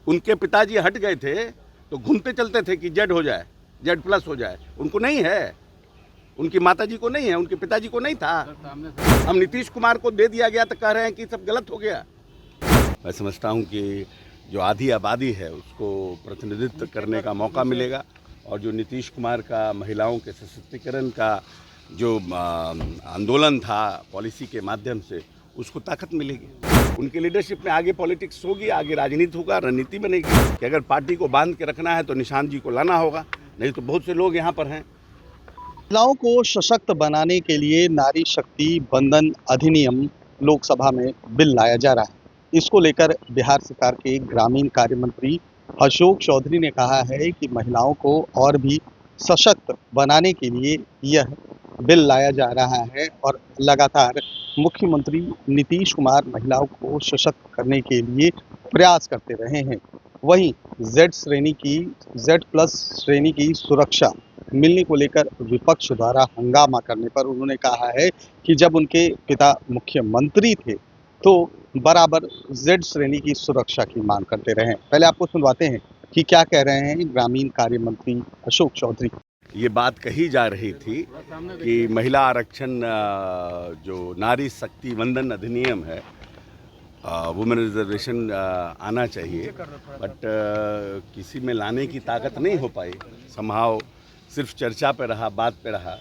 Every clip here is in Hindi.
उनके पिताजी हट गए थे तो घूमते चलते थे कि जेड हो जाए, जेड प्लस हो जाए। उनको नहीं है, उनकी माताजी को नहीं है, उनके पिताजी को नहीं था। हम नीतीश कुमार को दे दिया गया तो कह रहे हैं कि सब गलत हो गया। मैं समझता हूँ कि जो आधी आबादी है उसको प्रतिनिधित्व करने का मौका मिलेगा और जो नीतीश कुमार का महिलाओं के सशक्तिकरण का जो आंदोलन था पॉलिसी के माध्यम से, उसको ताकत मिलेगी। उनकी लीडरशिप में आगे पॉलिटिक्स होगी, आगे राजनीति होगा, रणनीति बनेगी कि अगर पार्टी को बांध के रखना है तो निशांत जी को लाना होगा, नहीं तो बहुत से लोग यहाँ पर हैं। महिलाओं को सशक्त बनाने के लिए नारी शक्ति बंधन अधिनियम लोकसभा में बिल लाया जा रहा है। इसको लेकर बिहार सरकार के ग्रामीण कार्य मंत्री अशोक चौधरी ने कहा है कि महिलाओं को और भी सशक्त बनाने के लिए यह बिल लाया जा रहा है और लगातार मुख्यमंत्री नीतीश कुमार महिलाओं को सशक्त करने के लिए प्रयास करते रहे हैं। वहीं जेड प्लस श्रेणी की सुरक्षा मिलने को लेकर विपक्ष द्वारा हंगामा करने पर उन्होंने कहा है कि जब उनके पिता मुख्यमंत्री थे तो बराबर जेड श्रेणी की सुरक्षा की मांग करते रहे। पहले आपको सुनवाते हैं कि क्या कह रहे हैं ग्रामीण कार्य मंत्री अशोक चौधरी। ये बात कही जा रही थी कि महिला आरक्षण जो नारी शक्ति वंदन अधिनियम है, वुमेन रिजर्वेशन आना चाहिए, बट किसी में लाने की ताकत नहीं हो पाई। समहाव सिर्फ चर्चा पे रहा, बात पे रहा।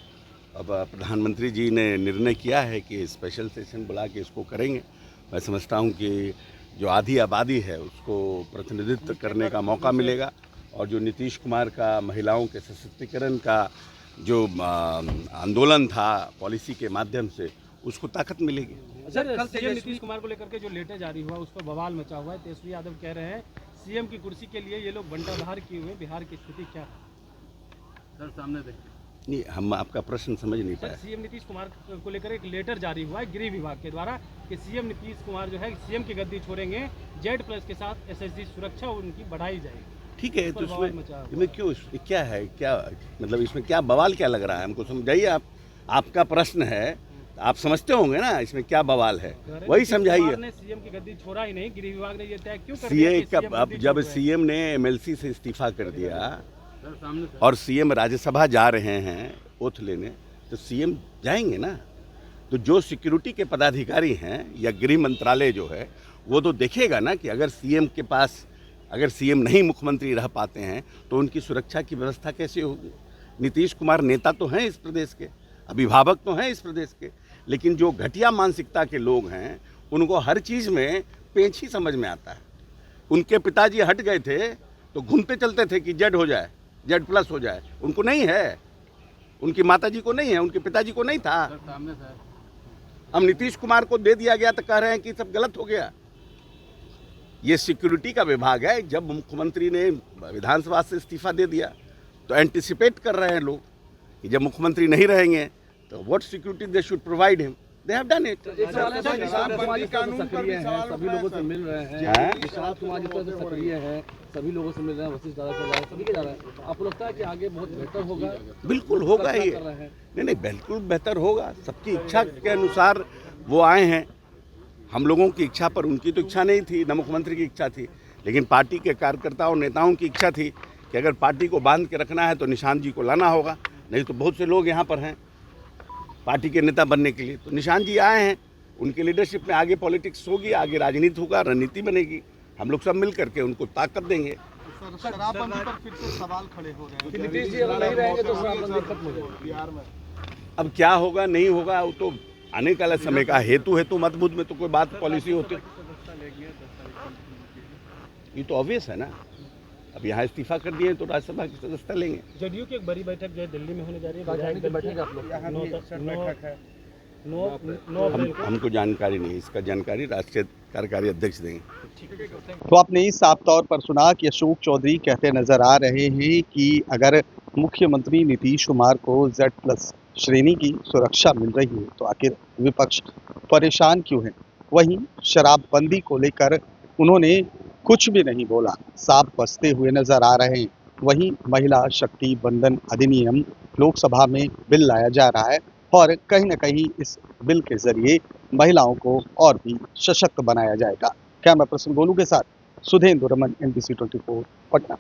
अब प्रधानमंत्री जी ने निर्णय किया है कि स्पेशल सेशन बुला के इसको करेंगे। मैं समझता हूँ कि जो आधी आबादी है उसको प्रतिनिधित्व करने का मौका मिलेगा और जो नीतीश कुमार का महिलाओं के सशक्तिकरण का जो आंदोलन था पॉलिसी के माध्यम से, उसको ताकत मिलेगी। सर, कल सीएम नीतीश कुमार को लेकर के जो लेटर जारी हुआ उस पर बवाल मचा हुआ है। तेजस्वी यादव कह रहे हैं सीएम की कुर्सी के लिए ये लोग बंटाधार किए हुए, बिहार की स्थिति क्या है? सर सामने देखिए। नहीं, हम आपका प्रश्न समझ नहीं पाए। सीएम नीतीश कुमार को लेकर एक लेटर जारी हुआ है गृह विभाग के द्वारा कि सीएम नीतीश कुमार जो है सीएम की गद्दी छोड़ेंगे, जेड प्लस के साथ एसएसजी सुरक्षा उनकी बढ़ाई जाएगी। ठीक है, तो इसमें क्यों, क्या है, क्या मतलब इसमें क्या बवाल क्या लग रहा है? हमको समझाइए। आपका प्रश्न है, आप समझते होंगे ना इसमें क्या बवाल है, वही समझाइए। सीएम की गद्दी छोड़ा ही नहीं, गृह विभाग ने ये तय क्यों कर दिया? अब जब सीएम ने एमएलसी से इस्तीफा कर दिया और सीएम राज्यसभा जा रहे हैं ओथ लेने, तो सीएम जाएंगे ना। तो जो सिक्योरिटी के पदाधिकारी हैं या गृह मंत्रालय जो है वो तो देखेगा ना कि अगर सीएम के पास, अगर सीएम नहीं मुख्यमंत्री रह पाते हैं तो उनकी सुरक्षा की व्यवस्था कैसे होगी। नीतीश कुमार नेता तो हैं इस प्रदेश के, अभिभावक तो हैं इस प्रदेश के, लेकिन जो घटिया मानसिकता के लोग हैं उनको हर चीज़ में पेंच ही समझ में आता है। उनके पिताजी हट गए थे तो घूमते चलते थे कि जेड हो जाए, जेड प्लस हो जाए। उनको नहीं है, उनकी माताजी को नहीं है, उनके पिताजी को नहीं था। हम नीतीश कुमार को दे दिया गया तो कह रहे हैं कि सब गलत हो गया। ये सिक्योरिटी का विभाग है। जब मुख्यमंत्री ने विधानसभा से इस्तीफा दे दिया तो एंटिसिपेट कर रहे हैं लोग कि जब मुख्यमंत्री नहीं रहेंगे तो what security they should provide him, they have done it. सभी लोगों से मिल रहे हैं, निशांत कुमार जी तो सक्रिय है, सभी लोगों से मिल रहे हैं, वशिष्ठ दादा से सभी के जा रहे हैं। आपको लगता है कि आगे बहुत बेहतर होगा? बिल्कुल होगा ही। नहीं, बिल्कुल बेहतर होगा। सबकी इच्छा के अनुसार वो आए हैं। हम लोगों की इच्छा पर उनकी तो इच्छा नहीं थी, न मुख्यमंत्री की इच्छा थी, लेकिन पार्टी के कार्यकर्ताओं नेताओं की इच्छा थी कि अगर पार्टी को बांध के रखना है तो निशांत जी को लाना होगा, नहीं तो बहुत से लोग यहाँ पर हैं पार्टी के नेता बनने के लिए। तो निशांत जी आए हैं, उनकी लीडरशिप में आगे पॉलिटिक्स होगी, आगे राजनीति होगा, रणनीति बनेगी। हम लोग सब मिल करके उनको ताकत देंगे। शराबबंदी पर फिर से सवाल खड़े हो रहे हैं। नीतीश जी अगर नहीं रहेंगे तो शराबबंदी खत्म हो जाएगी बिहार में। अब क्या होगा नहीं होगा वो तो आने वाला समय का हेतु मतबूद में तो कोई बात पॉलिसी होती, ये तो ऑब्वियस है ना। अब यहाँ इस्तीफा कर दिए तो राज्यसभा की सदस्यता लेंगे। जदयू की एक बड़ी बैठक जो है दिल्ली में होने जा रही है, हमको जानकारी नहीं, इसका जानकारी राष्ट्रीय कार्यकारी अध्यक्ष देंगे। तो आपने ही साफ तौर पर सुना कि अशोक चौधरी कहते नजर आ रहे हैं कि अगर मुख्यमंत्री नीतीश कुमार को जेड प्लस श्रेणी की सुरक्षा मिल रही है तो आखिर विपक्ष परेशान क्यों है। वहीं शराबबंदी को लेकर उन्होंने कुछ भी नहीं बोला, साफ बसते हुए नजर आ रहे हैं। वहीं महिला शक्ति बंधन अधिनियम लोकसभा में बिल लाया जा रहा है और कहीं ना कहीं इस बिल के जरिए महिलाओं को और भी सशक्त बनाया जाएगा। कैमरा पर्सन गोलू के साथ सुधेंद्र रमन, NBC 24 पटना।